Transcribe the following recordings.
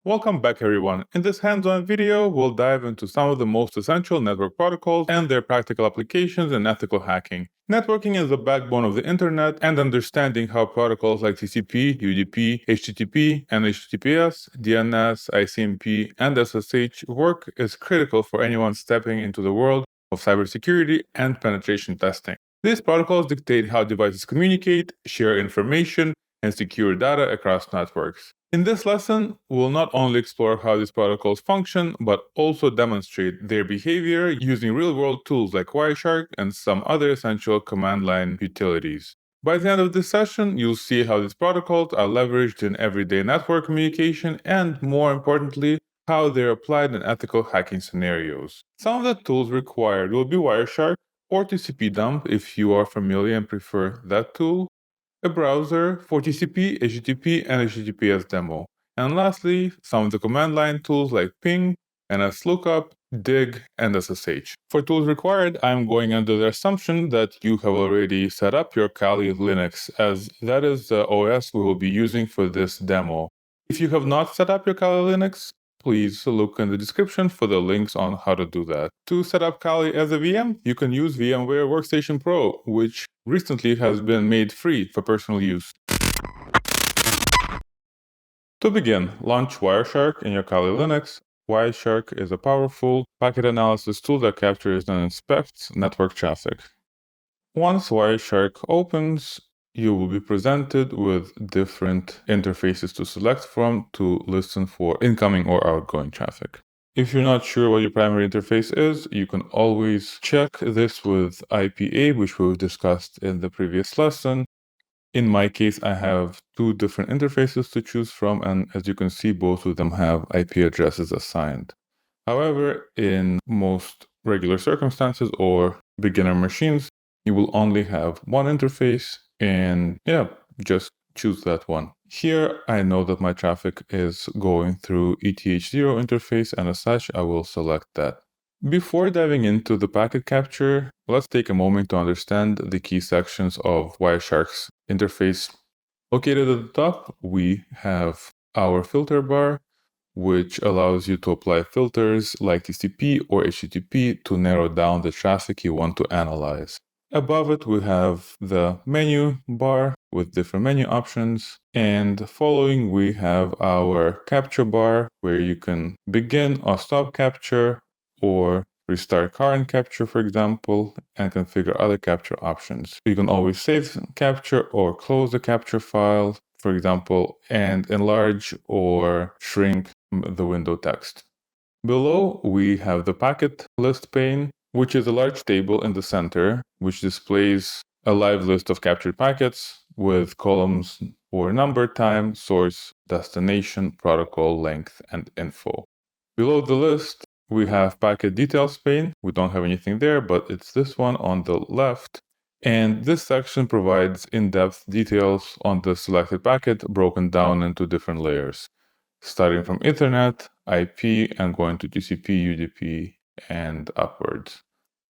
Welcome back everyone. In this hands-on video, we'll dive into some of the most essential network protocols and their practical applications in ethical hacking. Networking is the backbone of the internet, and understanding how protocols like TCP, UDP, HTTP, and HTTPS, DNS, ICMP, and SSH work is critical for anyone stepping into the world of cybersecurity and penetration testing. These protocols dictate how devices communicate, share information, and secure data across networks. In this lesson, we'll not only explore how these protocols function, but also demonstrate their behavior using real-world tools like Wireshark and some other essential command line utilities. By the end of this session, you'll see how these protocols are leveraged in everyday network communication and, more importantly, how they're applied in ethical hacking scenarios. Some of the tools required will be Wireshark or TCP dump if you are familiar and prefer that tool, a browser for TCP, HTTP, and HTTPS demo. And lastly, some of the command line tools like ping, NSLOOKUP, dig, and SSH. For tools required, I'm going under the assumption that you have already set up your Kali Linux, as that is the OS we will be using for this demo. If you have not set up your Kali Linux, please look in the description for the links on how to do that. To set up Kali as a VM, you can use VMware Workstation Pro, which recently has been made free for personal use. To begin, launch Wireshark in your Kali Linux. Wireshark is a powerful packet analysis tool that captures and inspects network traffic. Once Wireshark opens, you will be presented with different interfaces to select from to listen for incoming or outgoing traffic. If you're not sure what your primary interface is, you can always check this with IPA, which we've discussed in the previous lesson. In my case, I have two different interfaces to choose from, and as you can see, both of them have IP addresses assigned. However, in most regular circumstances or beginner machines, you will only have one interface, and just choose that one. Here, I know that my traffic is going through ETH0 interface, and as such, I will select that. Before diving into the packet capture, let's take a moment to understand the key sections of Wireshark's interface. Located at the top, we have our filter bar, which allows you to apply filters like TCP or HTTP to narrow down the traffic you want to analyze. Above it, we have the menu bar with different menu options. And following, we have our capture bar, where you can begin or stop capture or restart current capture, for example, and configure other capture options. You can always save capture or close the capture file, for example, and enlarge or shrink the window text. Below, we have the packet list pane, which is a large table in the center, which displays a live list of captured packets with columns for number, time, source, destination, protocol, length, and info. Below the list, we have packet details pane. We don't have anything there, but it's this one on the left. And this section provides in-depth details on the selected packet broken down into different layers, starting from Ethernet, IP, and going to TCP, UDP, and upwards.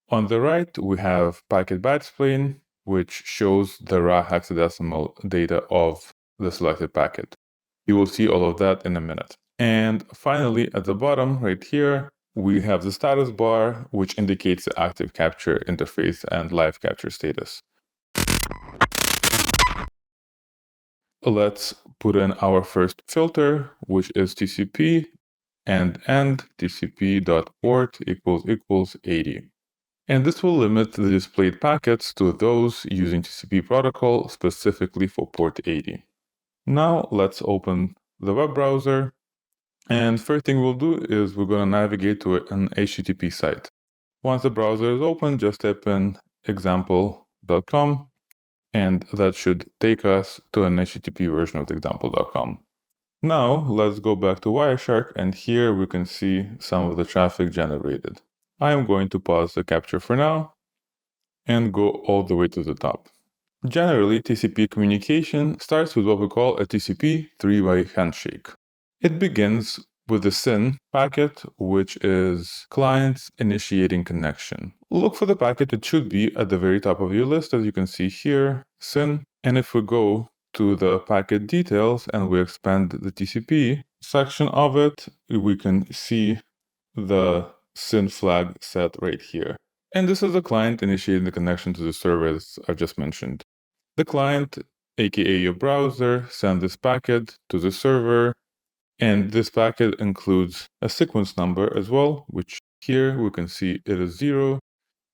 On the right, we have packet bytes pane, which shows the raw hexadecimal data of the selected packet. You will see all of that in a minute. And finally, at the bottom right here, we have the status bar, which indicates the active capture interface and live capture status. Let's put in our first filter, which is TCP and end TCP.port == 80. And this will limit the displayed packets to those using TCP protocol specifically for port 80. Now let's open the web browser. And first thing we'll do is we're going to navigate to an HTTP site. Once the browser is open, just type in example.com, and that should take us to an HTTP version of example.com. Now, let's go back to Wireshark, and here we can see some of the traffic generated. I am going to pause the capture for now and go all the way to the top. Generally, TCP communication starts with what we call a TCP three-way handshake. It begins with the SYN packet, which is clients initiating connection. Look for the packet. It should be at the very top of your list, as you can see here, SYN. And if we go to the packet details and we expand the TCP, section of it, we can see the SYN flag set right here. And this is the client initiating the connection to the server as I just mentioned. The client, aka your browser, sends this packet to the server, and this packet includes a sequence number as well, which here we can see it is 0.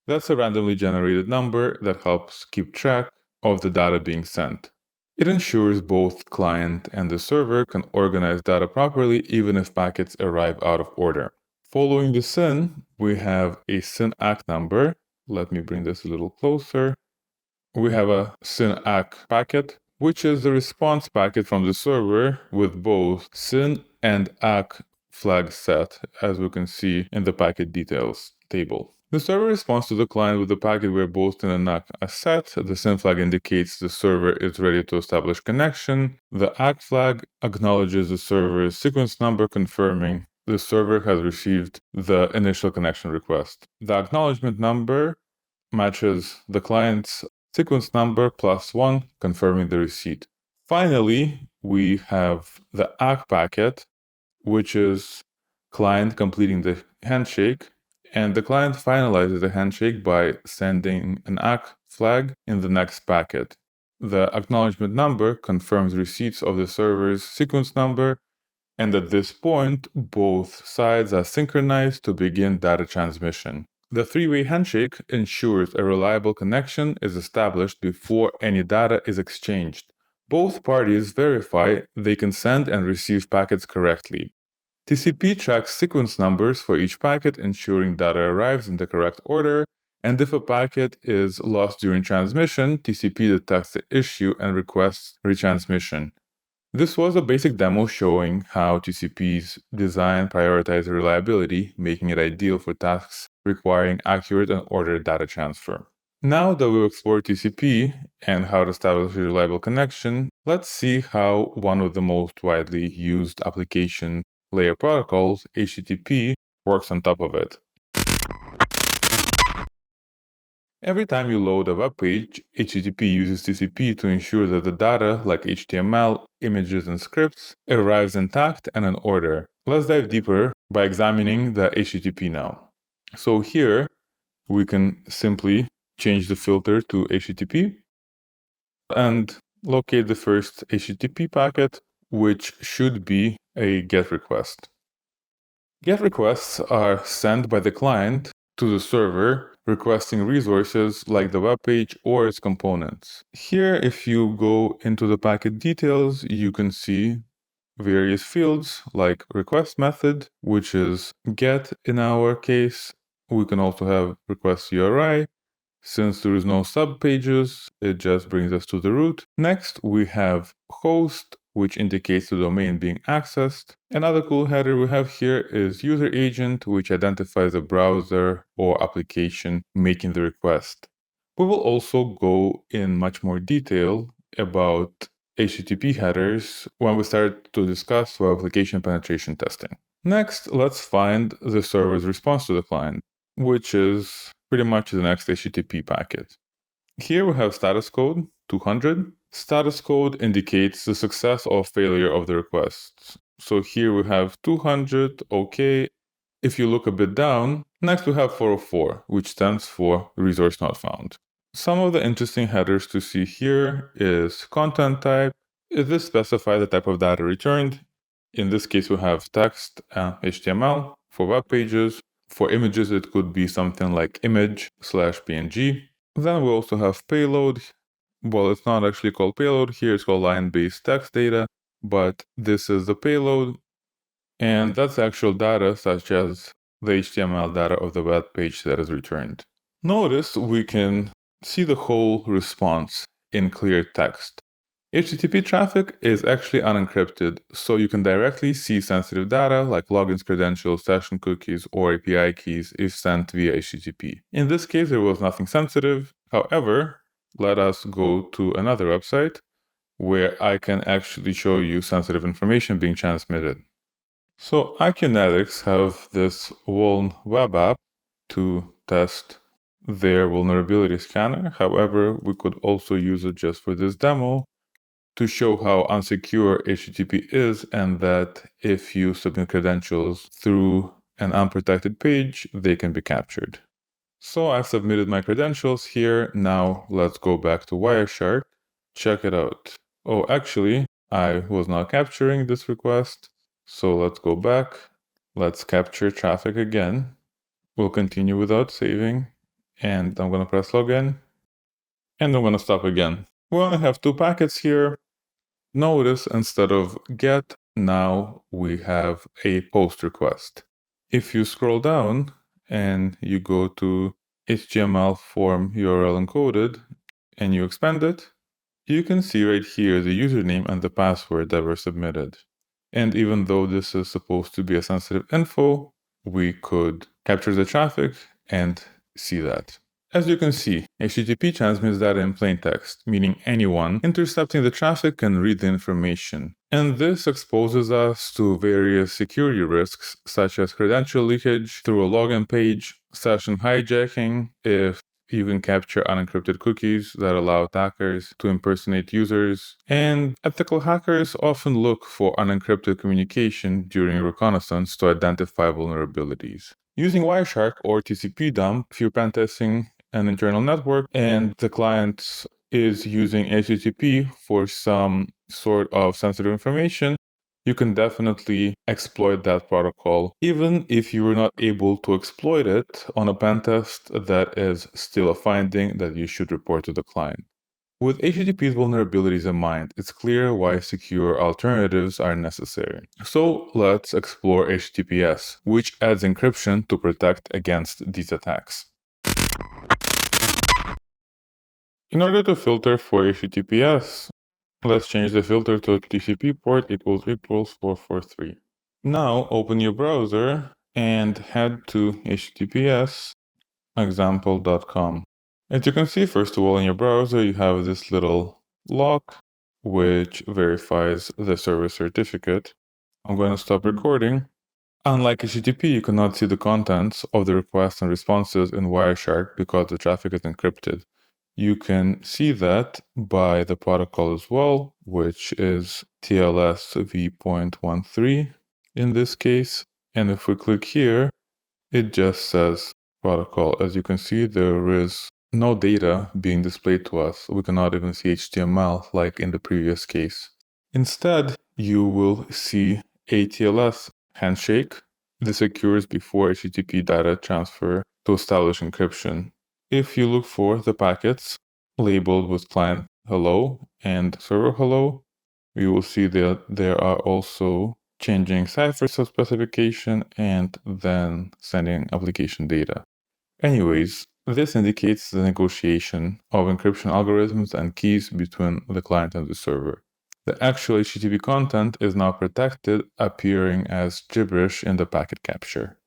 That's a randomly generated number that helps keep track of the data being sent. It ensures both client and the server can organize data properly even if packets arrive out of order. Following the SYN, we have a SYN ACK number. Let me bring this a little closer. We have a SYN ACK packet, which is the response packet from the server with both SYN and ACK flags set, as we can see in the packet details table. The server responds to the client with the packet where both SYN and ACK are set. The SYN flag indicates the server is ready to establish connection. The ACK flag acknowledges the server's sequence number, confirming the server has received the initial connection request. The acknowledgement number matches the client's sequence number +1, confirming the receipt. Finally, we have the ACK packet, which is client completing the handshake, and the client finalizes the handshake by sending an ACK flag in the next packet. The acknowledgement number confirms receipts of the server's sequence number, and at this point, both sides are synchronized to begin data transmission. The three-way handshake ensures a reliable connection is established before any data is exchanged. Both parties verify they can send and receive packets correctly. TCP tracks sequence numbers for each packet, ensuring data arrives in the correct order, and if a packet is lost during transmission, TCP detects the issue and requests retransmission. This was a basic demo showing how TCP's design prioritizes reliability, making it ideal for tasks requiring accurate and ordered data transfer. Now that we've explored TCP and how to establish a reliable connection, let's see how one of the most widely used application layer protocols, HTTP, works on top of it. Every time you load a web page, HTTP uses TCP to ensure that the data, like HTML, images, and scripts, arrives intact and in order. Let's dive deeper by examining the HTTP now. So here, we can simply change the filter to HTTP and locate the first HTTP packet, which should be a GET request. GET requests are sent by the client to the server requesting resources like the web page or its components. Here, if you go into the packet details, you can see various fields like request method, which is GET in our case. We can also have request URI. Since there is no subpages, it just brings us to the root. Next, we have host, which indicates the domain being accessed. Another cool header we have here is user agent, which identifies the browser or application making the request. We will also go in much more detail about HTTP headers when we start to discuss web application penetration testing. Next, let's find the server's response to the client, which is pretty much the next HTTP packet. Here we have status code 200. Status code indicates the success or failure of the request. So here we have 200, okay. If you look a bit down, next we have 404, which stands for resource not found. Some of the interesting headers to see here is content type. This specifies the type of data returned. In this case, we have text and HTML for web pages. For images, it could be something like image/PNG. Then we also have payload. Well, it's not actually called payload here, it's called line-based text data, but this is the payload, and that's actual data such as the HTML data of the web page that is returned. Notice we can see the whole response in clear text. HTTP traffic is actually unencrypted, so you can directly see sensitive data like logins, credentials, session cookies, or API keys if sent via HTTP. In this case, there was nothing sensitive. However, let us go to another website where I can actually show you sensitive information being transmitted. So iKinetics have this Vuln web app to test their vulnerability scanner. However, we could also use it just for this demo. to show how unsecure HTTP is and that if you submit credentials through an unprotected page, they can be captured. So I've submitted my credentials here. Now let's go back to Wireshark. Check it out. Oh, actually, I was not capturing this request. So let's go back. Let's capture traffic again. We'll continue without saving. And I'm going to press login. And I'm going to stop again. We only have 2 packets here. Notice instead of get, now we have a post request. If you scroll down and you go to HTML form URL encoded and you expand it, you can see right here the username and the password that were submitted. And even though this is supposed to be a sensitive info, we could capture the traffic and see that. As you can see, HTTP transmits data in plain text, meaning anyone intercepting the traffic can read the information. And this exposes us to various security risks, such as credential leakage through a login page, session hijacking if you can capture unencrypted cookies that allow attackers to impersonate users, and ethical hackers often look for unencrypted communication during reconnaissance to identify vulnerabilities. Using Wireshark or TCP dump, if you're pentesting an internal network and the client is using HTTP for some sort of sensitive information, you can definitely exploit that protocol, even if you were not able to exploit it on a pen test. That is still a finding that you should report to the client. With HTTP's vulnerabilities in mind, it's clear why secure alternatives are necessary. So let's explore HTTPS, which adds encryption to protect against these attacks. In order to filter for HTTPS, let's change the filter to TCP port equals 443. Now open your browser and head to https example.com. As you can see, first of all, in your browser, you have this little lock which verifies the server certificate. I'm going to stop recording. Unlike HTTP, you cannot see the contents of the requests and responses in Wireshark because the traffic is encrypted. You can see that by the protocol as well, which is TLS v.13 in this case. And if we click here, it just says protocol. As you can see, there is no data being displayed to us. We cannot even see HTML like in the previous case. Instead, you will see a TLS handshake. This occurs before HTTP data transfer to establish encryption. If you look for the packets labeled with client hello and server hello, you will see that there are also changing cipher subspecification and then sending application data. Anyways, this indicates the negotiation of encryption algorithms and keys between the client and the server. The actual HTTP content is now protected, appearing as gibberish in the packet capture.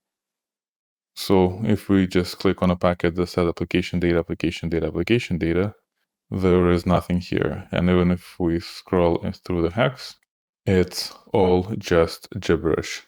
So if we just click on a packet that says application data, application data, application data, there is nothing here. And even if we scroll through the hex, it's all just gibberish.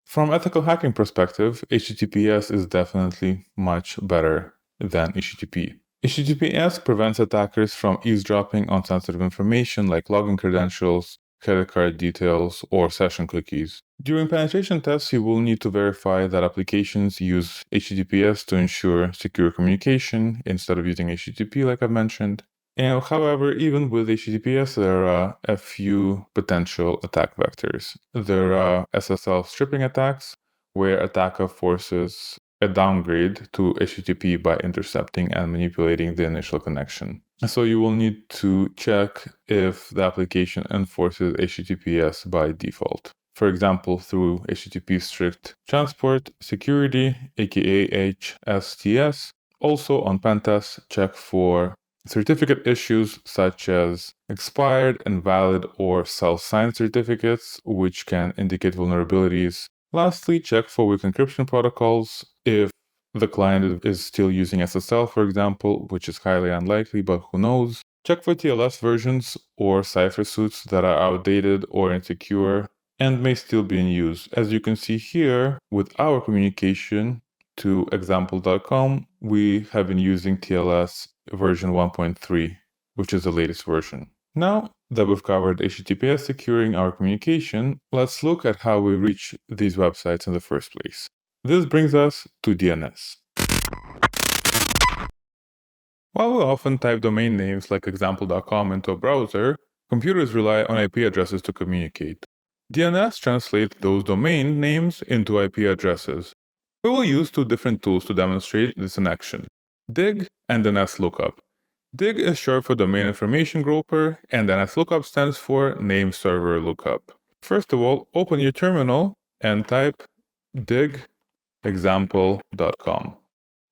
From ethical hacking perspective, HTTPS is definitely much better than HTTP. HTTPS prevents attackers from eavesdropping on sensitive information like login credentials, credit card details, or session cookies. During penetration tests, you will need to verify that applications use HTTPS to ensure secure communication instead of using HTTP like I mentioned. And however, even with HTTPS, there are a few potential attack vectors. There are SSL stripping attacks, where attacker forces a downgrade to HTTP by intercepting and manipulating the initial connection. So you will need to check if the application enforces HTTPS by default. For example, through HTTP strict transport security, aka HSTS. Also on pentests, check for certificate issues such as expired, invalid, or self-signed certificates, which can indicate vulnerabilities. Lastly, check for weak encryption protocols if the client is still using SSL, for example, which is highly unlikely, but who knows. Check for TLS versions or cipher suits that are outdated or insecure and may still be in use. As you can see here, with our communication to example.com, we have been using TLS version 1.3, which is the latest version. Now, that we've covered HTTPS securing our communication, let's look at how we reach these websites in the first place. This brings us to DNS. While we often type domain names like example.com into a browser, computers rely on IP addresses to communicate. DNS translates those domain names into IP addresses. We will use two different tools to demonstrate this in action: DIG and NSLOOKUP. DIG is short for Domain Information Grouper, and NSLOOKUP stands for Name Server Lookup. First of all, open your terminal and type dig example.com.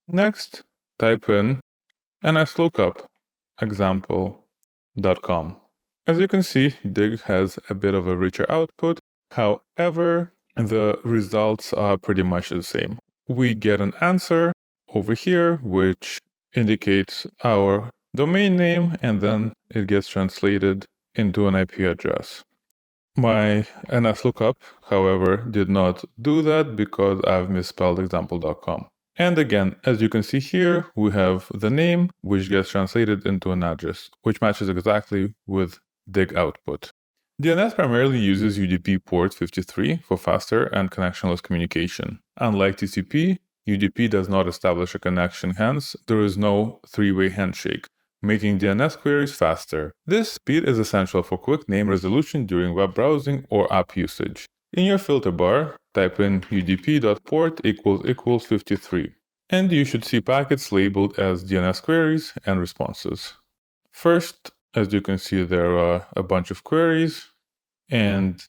Next, type in NSLOOKUP example.com. As you can see, dig has a bit of a richer output. However, the results are pretty much the same. We get an answer over here, which indicates our domain name, and then it gets translated into an IP address. My NSLOOKUP, however, did not do that because I've misspelled example.com. And again, as you can see here, we have the name, which gets translated into an address, which matches exactly with dig output. DNS primarily uses UDP port 53 for faster and connectionless communication. Unlike TCP, UDP does not establish a connection, hence there is no three-way handshake, making DNS queries faster. This speed is essential for quick name resolution during web browsing or app usage. In your filter bar, type in udp.port == 53, and you should see packets labeled as DNS queries and responses. First, as you can see, there are a bunch of queries, and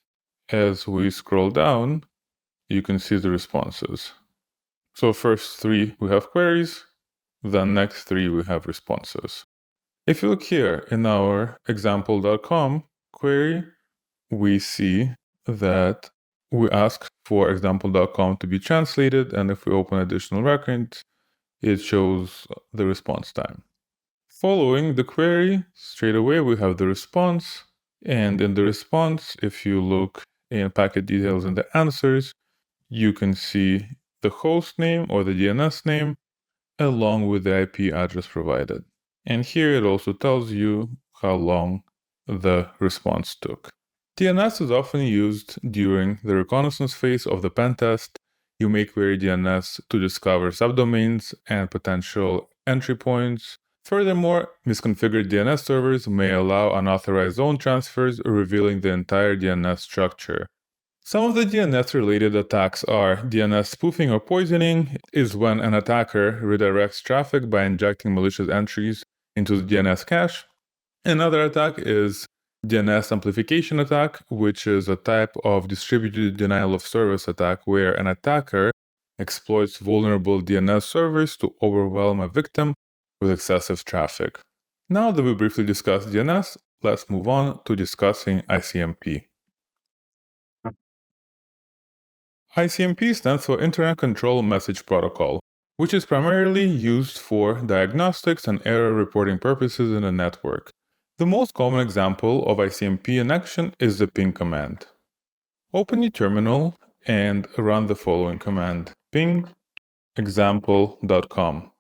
as we scroll down, you can see the responses. So first three, we have queries, then next three, we have responses. If you look here in our example.com query, we see that we ask for example.com to be translated, and if we open additional records, it shows the response time. Following the query, straight away we have the response, and in the response, if you look in packet details and the answers, you can see the host name or the DNS name along with the IP address provided. And here it also tells you how long the response took. DNS is often used during the reconnaissance phase of the pen test. You may query DNS to discover subdomains and potential entry points. Furthermore, misconfigured DNS servers may allow unauthorized zone transfers, revealing the entire DNS structure. Some of the DNS-related attacks are DNS spoofing or poisoning, is when an attacker redirects traffic by injecting malicious entries into the DNS cache. Another attack is DNS amplification attack, which is a type of distributed denial of service attack where an attacker exploits vulnerable DNS servers to overwhelm a victim with excessive traffic. Now that we briefly discussed DNS, let's move on to discussing ICMP. ICMP stands for Internet Control Message Protocol, which is primarily used for diagnostics and error reporting purposes in a network. The most common example of ICMP in action is the ping command. Open your terminal and run the following command: ping example.com.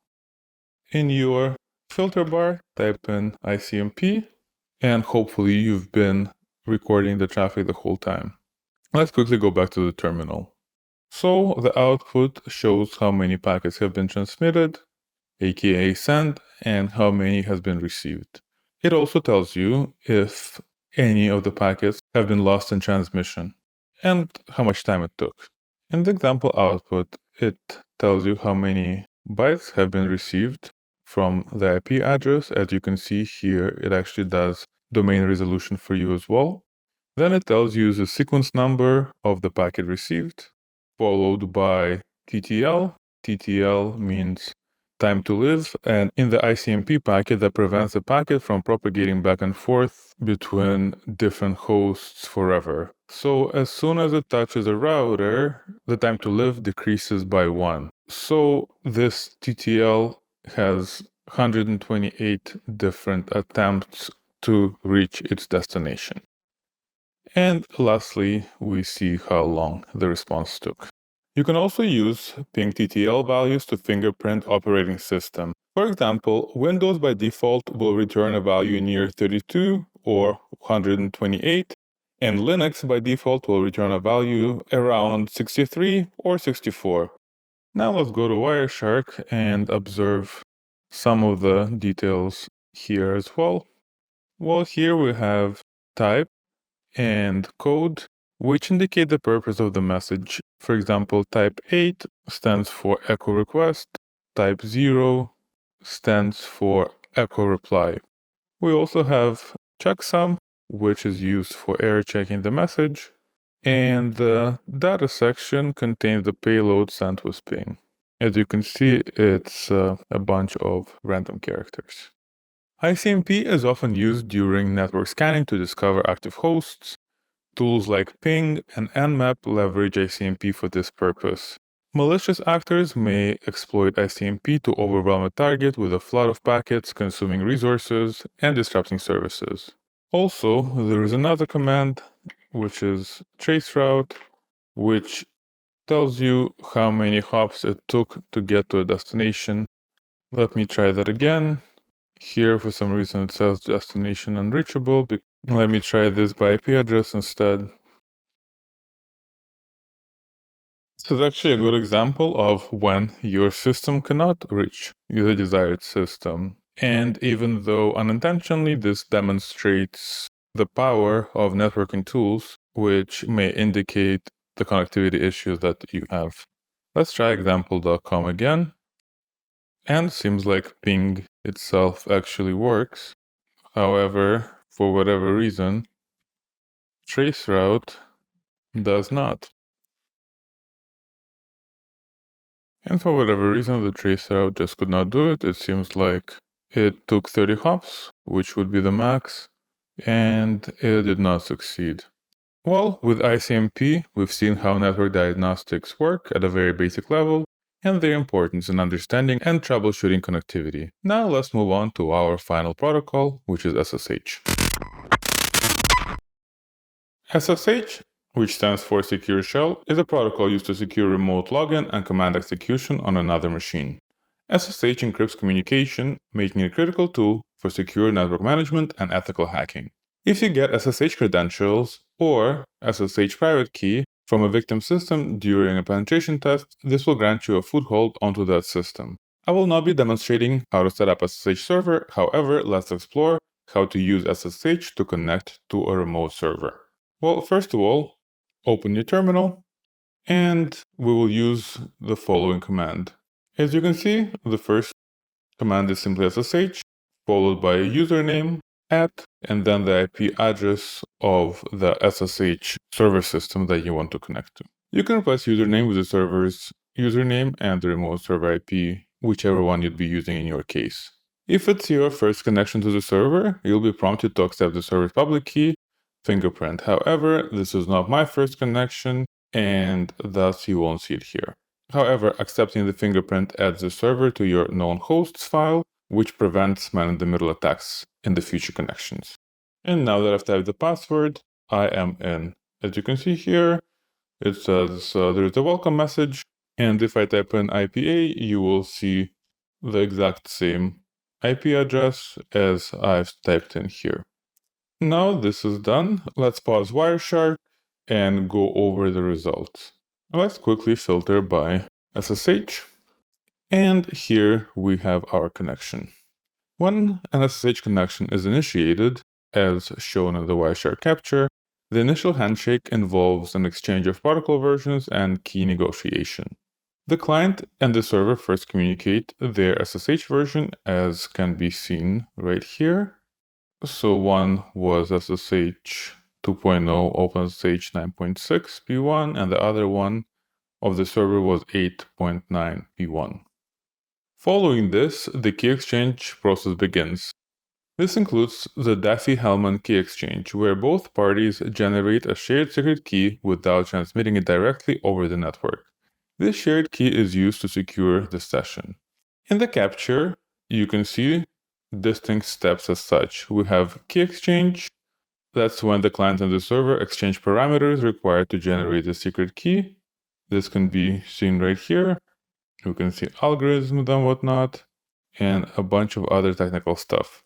In your filter bar, type in ICMP, and hopefully you've been recording the traffic the whole time. Let's quickly go back to the terminal. So the output shows how many packets have been transmitted, aka sent, and how many has been received. It also tells you if any of the packets have been lost in transmission and how much time it took. In the example output, it tells you how many bytes have been received from the IP address. As you can see here, it actually does domain resolution for you as well. Then it tells you the sequence number of the packet received, followed by TTL. TTL means time to live, and in the ICMP packet that prevents the packet from propagating back and forth between different hosts forever. So as soon as it touches a router, the time to live decreases by 1. So this TTL has 128 different attempts to reach its destination. And lastly, we see how long the response took. You can also use ping TTL values to fingerprint operating system. For example, Windows by default will return a value near 32 or 128, and Linux by default will return a value around 63 or 64. Now let's go to Wireshark and observe some of the details here as well. Well, here we have type and code, which indicate the purpose of the message. For example, type 8 stands for echo request, type 0 stands for echo reply. We also have checksum, which is used for error checking the message, and the data section contains the payload sent with ping. As you can see, it's a bunch of random characters. ICMP is often used during network scanning to discover active hosts. Tools like Ping and Nmap leverage ICMP for this purpose. Malicious actors may exploit ICMP to overwhelm a target with a flood of packets, consuming resources and disrupting services. Also, there is another command, which is traceroute, which tells you how many hops it took to get to a destination. Let me try that again. Here, for some reason, it says destination unreachable. Let me try this by IP address instead. This is actually a good example of when your system cannot reach the desired system. And even though unintentionally, this demonstrates the power of networking tools, which may indicate the connectivity issues that you have. Let's try example.com again. And seems like ping itself actually works. However, for whatever reason, traceroute does not. And for whatever reason, the traceroute just could not do it. It seems like it took 30 hops, which would be the max, and it did not succeed. Well, with ICMP, we've seen how network diagnostics work at a very basic level, and their importance in understanding and troubleshooting connectivity. Now let's move on to our final protocol, which is SSH. SSH, which stands for Secure Shell, is a protocol used to secure remote login and command execution on another machine. SSH encrypts communication, making it a critical tool for secure network management and ethical hacking. If you get SSH credentials or SSH private key from a victim system during a penetration test, this will grant you a foothold onto that system. I will not be demonstrating how to set up a SSH server, however, let's explore how to use SSH to connect to a remote server. Well, first of all, open your terminal, and we will use the following command. As you can see, the first command is simply SSH, followed by a username, and then the IP address of the SSH server system that you want to connect to. You can replace username with the server's username and the remote server IP, whichever one you'd be using in your case. If it's your first connection to the server, you'll be prompted to accept the server's public key, fingerprint. However, this is not my first connection, and thus you won't see it here. However, accepting the fingerprint adds the server to your known hosts file, which prevents man-in-the-middle attacks in the future connections. And now that I've typed the password, I am in. As you can see here, it says there's a welcome message, and if I type in IPA, you will see the exact same IP address as I've typed in here. Now this is done, let's pause Wireshark and go over the results. Let's quickly filter by SSH. And here we have our connection. When an SSH connection is initiated, as shown in the Wireshark capture, the initial handshake involves an exchange of protocol versions and key negotiation. The client and the server first communicate their SSH version, as can be seen right here. So one was SSH 2.0 OpenSSH 9.6 P1, and the other one of the server was 8.9 P1. Following this, the key exchange process begins. This includes the Diffie-Hellman key exchange, where both parties generate a shared secret key without transmitting it directly over the network. This shared key is used to secure the session. In the capture, you can see distinct steps as such. We have key exchange. That's when the client and the server exchange parameters required to generate the secret key. This can be seen right here. You can see algorithms and whatnot. and a bunch of other technical stuff.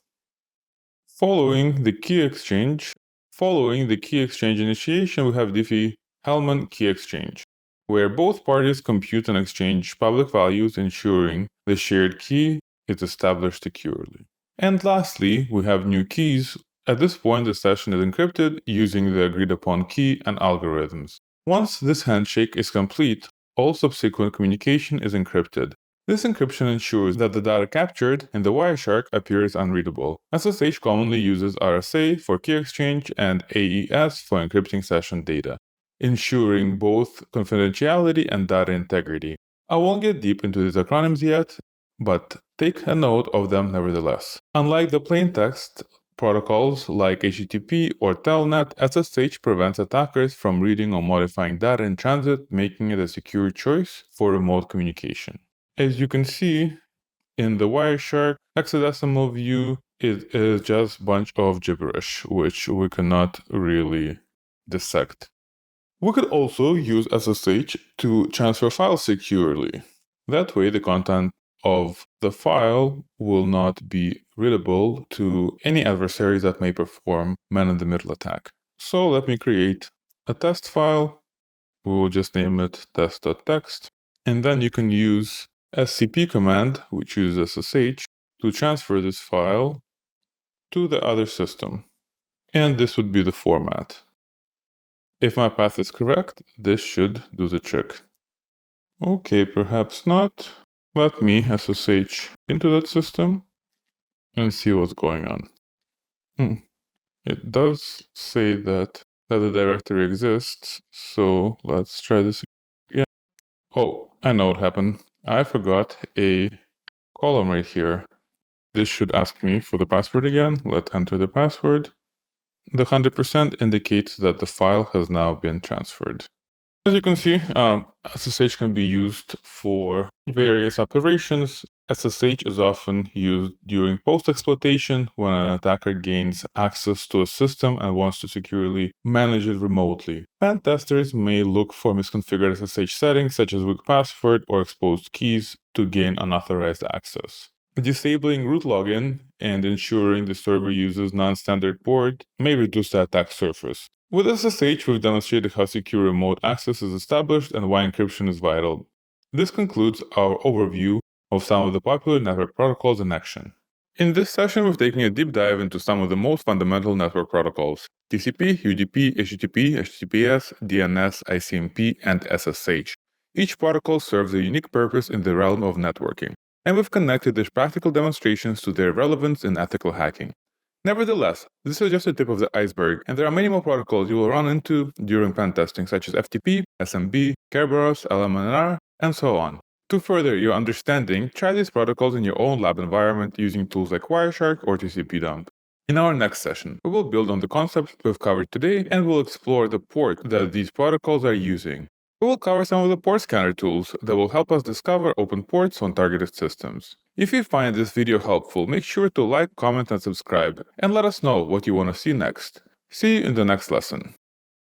Following the key exchange initiation, we have Diffie-Hellman key exchange, where both parties compute and exchange public values, ensuring the shared key is established securely. And lastly, we have new keys. At this point, the session is encrypted using the agreed-upon key and algorithms. Once this handshake is complete, all subsequent communication is encrypted. This encryption ensures that the data captured in the Wireshark appears unreadable. SSH commonly uses RSA for key exchange and AES for encrypting session data, ensuring both confidentiality and data integrity. I won't get deep into these acronyms yet, but take a note of them nevertheless. Unlike the plaintext protocols like HTTP or Telnet, SSH prevents attackers from reading or modifying data in transit, making it a secure choice for remote communication. As you can see, in the Wireshark hexadecimal view, it is just a bunch of gibberish, which we cannot really dissect. We could also use SSH to transfer files securely. That way, the content of the file will not be readable to any adversaries that may perform man-in-the-middle attack. So let me create a test file. We will just name it test.txt. And then you can use scp command, which uses SSH, to transfer this file to the other system. And this would be the format. If my path is correct, this should do the trick. Okay, perhaps not. Let me SSH into that system and see what's going on. It does say that the directory exists, so let's try this again. Oh, I know what happened. I forgot a column right here. This should ask me for the password again. Let's enter the password. The 100% indicates that the file has now been transferred. As you can see, SSH can be used for various operations. SSH is often used during post-exploitation when an attacker gains access to a system and wants to securely manage it remotely. Pen testers may look for misconfigured SSH settings such as weak password or exposed keys to gain unauthorized access. Disabling root login and ensuring the server uses non-standard port may reduce the attack surface. With SSH, we've demonstrated how secure remote access is established and why encryption is vital. This concludes our overview of some of the popular network protocols in action. In this session, we've taken a deep dive into some of the most fundamental network protocols: TCP, UDP, HTTP, HTTPS, DNS, ICMP, and SSH. Each protocol serves a unique purpose in the realm of networking, and we've connected these practical demonstrations to their relevance in ethical hacking. Nevertheless, this is just the tip of the iceberg, and there are many more protocols you will run into during pen testing, such as FTP, SMB, Kerberos, LMNR, and so on. To further your understanding, try these protocols in your own lab environment using tools like Wireshark or TCP-dump. In our next session, we will build on the concepts we've covered today and we'll explore the port that these protocols are using. We will cover some of the port scanner tools that will help us discover open ports on targeted systems. If you find this video helpful, make sure to like, comment, and subscribe, and let us know what you want to see next. See you in the next lesson.